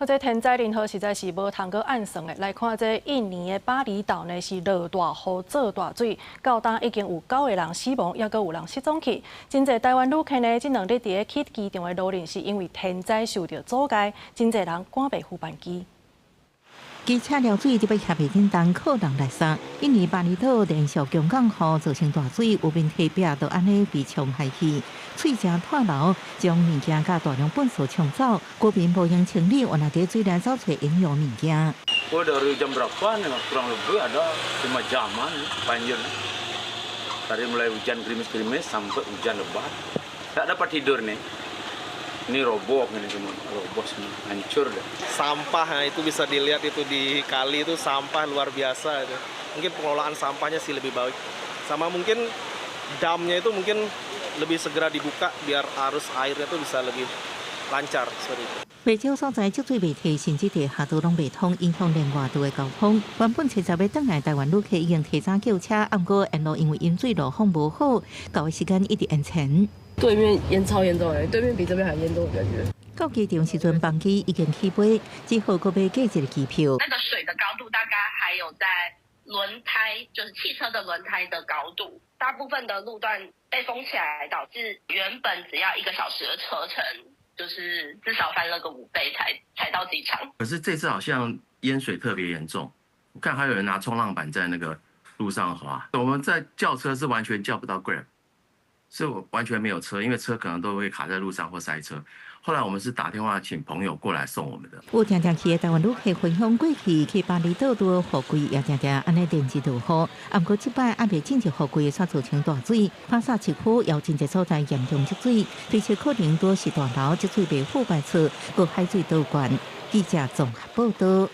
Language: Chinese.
这天灾人祸实在是无通过按算的。来看这印尼的巴厘岛呢，是落大雨做大水，到当已经有9个人死亡，也阁有人失踪去。真侪台湾旅客呢，这2日伫个去机场的路程是因为天灾受到阻碍，真侪人赶袂赴班机。 机车漏水，就要协会叮当靠人来杀。印尼巴厘岛连续强降雨造成大水，有面体壁都安尼被冲害去，水城断流，将物件甲大量粪扫冲走。国民无用清理，原来伫水内找找营养物件。Oh dari jam berapa nih? Kurang lebih ada 5 jaman banjir. Dari mulai hujan gerimis-gerimis sampai hujan lebat. Tak dapat tidur nih. Ini roboh ini semua, roboh semua, hancur deh. Sampah, nah itu bisa dilihat itu di kali itu sampah luar biasa. Itu. Mungkin pengelolaan sampahnya sih lebih baik. Sama mungkin damnya itu mungkin lebih segera dibuka biar arus airnya itu bisa lebih lancar seperti itu. 未少所在积水未退，甚至地下道拢未通，影响连外道的交通。原本70要转来台湾旅客已经提早叫车，不过沿路因为淹水路况无好，到的时间一直延长。 对面淹超严重哎，对面比这边还严重，感觉。到机场时阵，班机已经起飞，之后搁要价一个机票。那个水的高度大概还有在轮胎，就是汽车的轮胎的高度。大部分的路段被封起来，导致原本只要1个小时的车程，就是至少翻了个5倍才到机场。可是这次好像淹水特别严重，我看还有人拿冲浪板在那个路上滑。我们在叫车是完全叫不到 Grab。 所以我完全没有车，因为车可能都会卡在路上或塞车。后来我们是打电话请朋友过来送我们的。有常常去的台湾旅客分享过去巴厘岛都雨季也常常安尼连日落雨，不过这摆还未正式雨季，煞造成大水，帕萨市区也有真侪所在严重积水，而且可能多是大楼积水未覆盖处，各海水倒灌。记者综合报道。